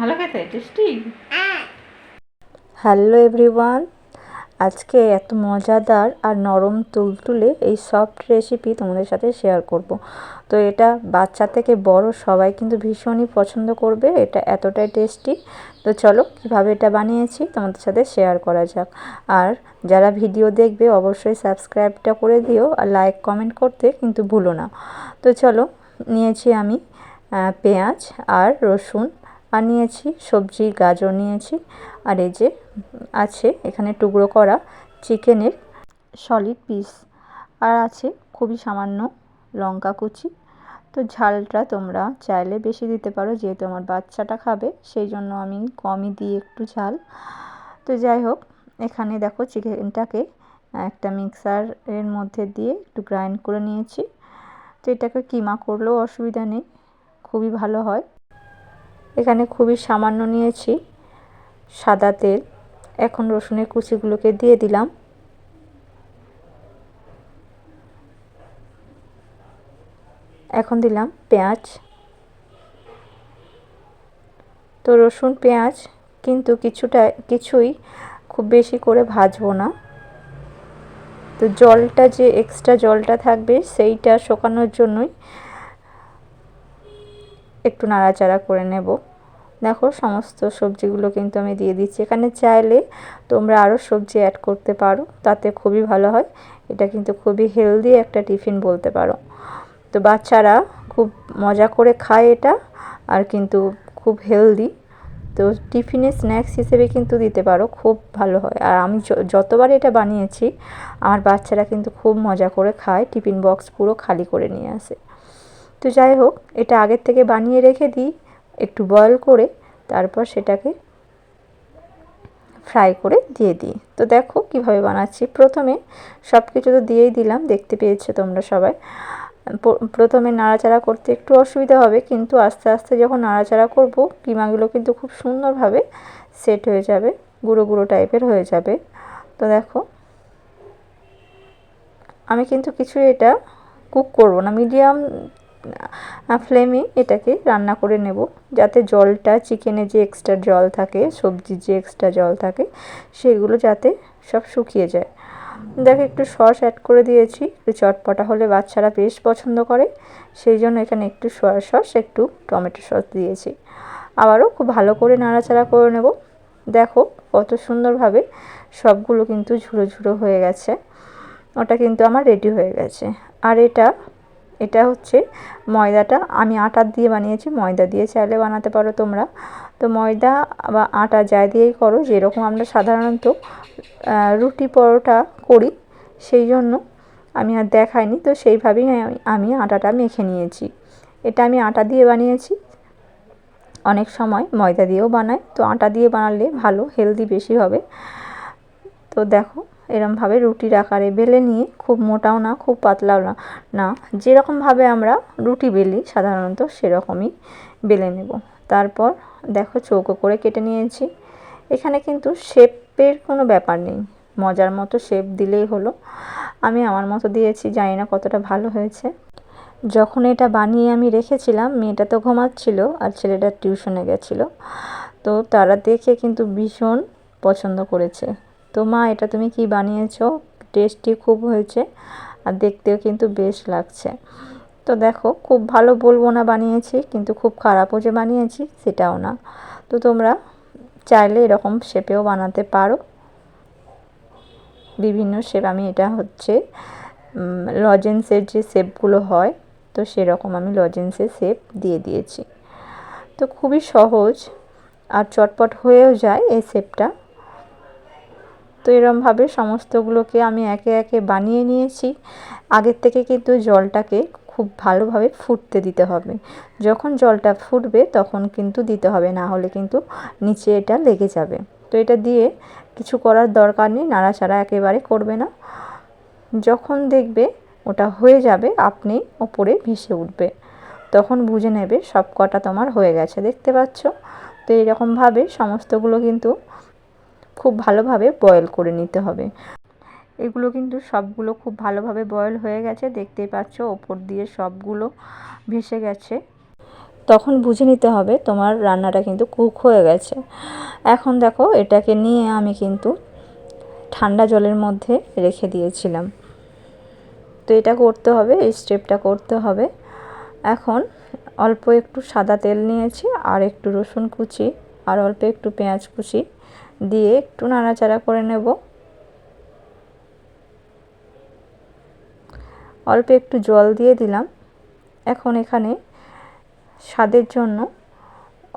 ভালো খেতে, tasty. Hello everyone, আজকে এত মজাদার আর নরম তুলতুলে এই সফট রেসিপি তোমাদের সাথে শেয়ার করব। তো এটা বাচ্চা থেকে বড় সবাই কিন্তু ভীষণই পছন্দ করবে, এটা এতটাই টেস্টি। তো চলো কীভাবে এটা বানিয়েছি তোমাদের সাথে শেয়ার করা যাক। আর যারা ভিডিও দেখবে অবশ্যই সাবস্ক্রাইবটা করে দিও আর লাইক কমেন্ট করতে কিন্তু ভুলো না। তো চলো, নিয়েছি আমি পেঁয়াজ আর রসুন, আর নিয়েছি সবজি গাজর নিয়েছি, আর এই যে আছে এখানে টুকরো করা চিকেনের সলিড পিস, আর আছে খুবই সামান্য লঙ্কা কুচি। তো ঝালটা তোমরা চাইলে বেশি দিতে পারো, যেহেতু আমার বাচ্চাটা খাবে সেই জন্য আমি কমই দিই একটু ঝাল। তো যাই হোক, এখানে দেখো চিকেনটাকে একটা মিক্সারের মধ্যে দিয়ে একটু গ্রাইন্ড করে নিয়েছি। তো এটাকে কিমা করলেও অসুবিধা নেই, খুবই ভালো হয়। এখানে খুবই সামান্য নিয়েছি সাদা তেল। এখন রসুনের কুচিগুলোকে দিয়ে দিলাম। এখন দিলাম পেঁয়াজ। তো রসুন পেঁয়াজ কিন্তু কিছুই খুব বেশি করে ভাজবো না। তো জলটা যে এক্সট্রা জলটা থাকবে সেইটা শুকানোর জন্যই একটু নাড়াচাড়া করে নেব। দেখো সমস্ত সবজিগুলো কিন্তু আমি দিয়ে দিচ্ছি। এখানে চাইলে তোমরা আরও সবজি অ্যাড করতে পারো, তাতে খুবই ভালো হয়। এটা কিন্তু খুবই হেলদি একটা টিফিন বলতে পারো। তো বাচ্চারা খুব মজা করে খায় এটা, আর কিন্তু খুব হেলদি। তো টিফিনে স্ন্যাক্স হিসেবে কিন্তু দিতে পারো, খুব ভালো হয়। আর আমি যতবার এটা বানিয়েছি আমার বাচ্চারা কিন্তু খুব মজা করে খায়, টিফিন বক্স পুরো খালি করে নিয়ে আসে। তো যাই হোক, এটা আগের থেকে বানিয়ে রেখে দিই একটু বয়েল করে, তারপর সেটাকে ফ্রাই করে দিয়ে দিই। তো দেখো কিভাবে বানাচ্ছি। প্রথমে সব কিছু তো দিয়েই দিলাম, দেখতে পেয়েছো তোমরা সবাই। প্রথমে নাড়াচাড়া করতে একটু অসুবিধা হবে, কিন্তু আস্তে আস্তে যখন নাড়াচাড়া করব কিমাগুলো কিন্তু খুব সুন্দরভাবে সেট হয়ে যাবে, গুঁড়ো গুঁড়ো টাইপের হয়ে যাবে। তো দেখো, আমি কিন্তু কিছু এটা কুক করব না, মিডিয়াম ফ্লেমে এটাকে রান্না করে নেব, যাতে জলটা, চিকেনে যে এক্সট্রা জল থাকে, সবজির যে এক্সট্রা জল থাকে, সেগুলো যাতে সব শুকিয়ে যায়। দেখো একটু সস অ্যাড করে দিয়েছি, একটু চটপটা হলে বাচ্চারা বেশ পছন্দ করে, সেই জন্য এখানে একটু সয়া সস, একটু টমেটো সস দিয়েছি। আবারও খুব ভালো করে নাড়াচাড়া করে নেব। দেখো কত সুন্দরভাবে সবগুলো কিন্তু ঝুড়ো ঝুড়ো হয়ে গেছে। ওটা কিন্তু আমার রেডি হয়ে গেছে। আর এটা হচ্ছে ময়দাটা আমি আটা দিয়ে বানিয়েছি, ময়দা দিয়ে চাইলে বানাতে পারো তোমরা। তো ময়দা বা আটা যা দিয়েই করো, যেরকম আমরা সাধারণত রুটি পরোটা করি, সেই জন্য আমি আর দেখাইনি। তো সেইভাবেই আমি আটাটা মেখে নিয়েছি। এটা আমি আটা দিয়ে বানিয়েছি, অনেক সময় ময়দা দিয়েও বানাই। তো আটা দিয়ে বানালে ভালো, হেলদি বেশি হবে। তো দেখো এরমভাবে রুটির আকারে বেলে নিয়ে, খুব মোটাও না খুব পাতলাও না, না যেরকমভাবে আমরা রুটি বেলি সাধারণত সেরকমই বেলে নেব। তারপর দেখো চৌকো করে কেটে নিয়েছি। এখানে কিন্তু শেপের কোনো ব্যাপার নেই, মজার মতো শেপ দিলেই হলো। আমি আমার মতো দিয়েছি, জানি না কতটা ভালো হয়েছে। যখন এটা বানিয়ে আমি রেখেছিলাম, মেয়েটা তো ঘুমাচ্ছিল আর ছেলেটা টিউশনে গেছিলো। তো তারা দেখে কিন্তু ভীষণ পছন্দ করেছে। তো মা এটা তুমি কি বানিয়েছো, টেস্টি খুব হয়েছে আর দেখতেও কিন্তু বেশ লাগছে। তো দেখো খুব ভালো বলবো না বানিয়েছি, কিন্তু খুব খারাপও যে বানিয়েছি সেটাও না। তো তোমরা চাইলে এরকম শেপেও বানাতে পারো, বিভিন্ন শেপ। আমি এটা হচ্ছে লজেন্সের যে শেপগুলো হয়, তো সেরকম আমি লজেন্সের শেপ দিয়ে দিয়েছি। তো খুবই সহজ আর চটপট হয়েও যায় এই শেপটা। তো এরমভাবে সমস্তগুলোকে আমি একে একে বানিয়ে নিয়েছি। আগের থেকে কিন্তু জলটাকে খুব ভালোভাবে ফুটতে দিতে হবে। যখন জলটা ফুটবে তখন কিন্তু দিতে হবে, না হলে কিন্তু নিচে এটা লেগে যাবে। তো এটা দিয়ে কিছু করার দরকার নেই, নাড়াচাড়া একেবারে করবে না। যখন দেখবে ওটা হয়ে যাবে, আপনি ওপরে ভেসে উঠবে, তখন বুঝে নেবে সব কটা তোমার হয়ে গেছে। দেখতে পাচ্ছ? তো এইরকমভাবে সমস্তগুলো কিন্তু খুব ভালোভাবে বয়েল করে নিতে হবে। এগুলো কিন্তু সবগুলো খুব ভালোভাবে বয়েল হয়ে গেছে, দেখতেই পাচ্ছ ওপর দিয়ে সবগুলো ভেসে গেছে। তখন বুঝে নিতে হবে তোমার রান্নাটা কিন্তু কুক হয়ে গেছে। এখন দেখো এটাকে নিয়ে আমি কিন্তু ঠান্ডা জলের মধ্যে রেখে দিয়েছিলাম। তো এটা করতে হবে, এই স্টেপটা করতে হবে। এখন অল্প একটু সাদা তেল নিয়েছি, আর একটু রসুন কুচি, আর অল্প একটু পেঁয়াজ কুচি দিয়ে একটু নাড়াচাড়া করে নেব। অল্প একটু জল দিয়ে দিলাম। এখন এখানে স্বাদের জন্য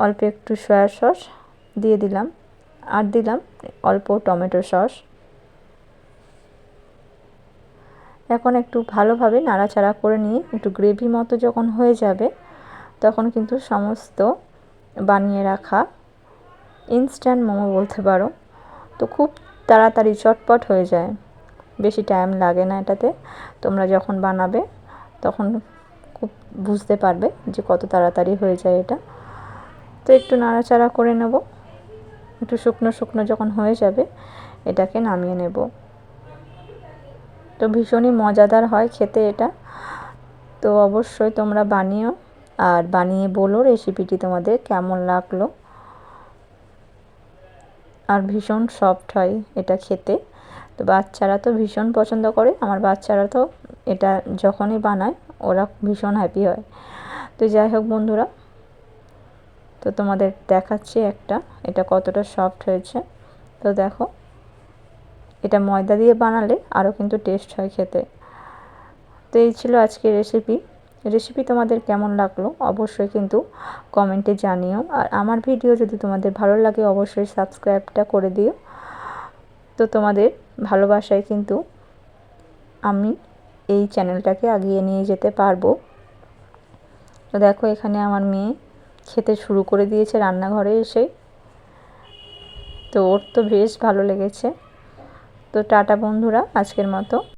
অল্প একটু সয়া সস দিয়ে দিলাম, আর দিলাম অল্প টমেটো সস। এখন একটু ভালোভাবে নাড়াচাড়া করে নিয়ে একটু গ্রেভি মতো যখন হয়ে যাবে, তখন কিন্তু সমস্ত বানিয়ে রাখা ইনস্ট্যান্ট মোমো বলতে পারো, তো খুব তাড়াতাড়ি চটপট হয়ে যায়, বেশি টাইম লাগে না এটাতে। তোমরা যখন বানাবে তখন খুব বুঝতে পারবে যে কত তাড়াতাড়ি হয়ে যায় এটা। তো একটু নাড়াচাড়া করে নেব, একটু শুকনো শুকনো যখন হয়ে যাবে এটাকে নামিয়ে নেব। তো ভীষণই মজাদার হয় খেতে এটা। তো অবশ্যই তোমরা বানিও, আর বানিয়ে বলো রেসিপিটি তোমাদের কেমন লাগলো। আর ভীষণ সফট হয় এটা খেতে, তো বাচ্চারা তো ভীষণ পছন্দ করে। আমার বাচ্চারা তো এটা যখনই বানায় ওরা ভীষণ হ্যাপি হয়। তো যাই হোক বন্ধুরা, তো তোমাদের দেখাচ্ছি এটা কতটা সফট হয়েছে। তো দেখো, এটা ময়দা দিয়ে বানালে আরও কিন্তু টেস্ট হয় খেতে। তো এই ছিল আজকের রেসিপি তোমাদের কেমন লাগলো অবশ্যই কিন্তু কমেন্টে জানিও। আর আমার ভিডিও যদি তোমাদের ভালো লাগে অবশ্যই সাবস্ক্রাইবটা করে দিও। তো তোমাদের ভালোবাসায় কিন্তু আমি এই চ্যানেলটাকে এগিয়ে নিয়ে যেতে পারবো। তো দেখো এখানে আমার মেয়ে খেতে শুরু করে দিয়েছে রান্নাঘরে এসে। তো ওর তো বেশ ভালো লেগেছে। তো টাটা বন্ধুরা, আজকের মতো।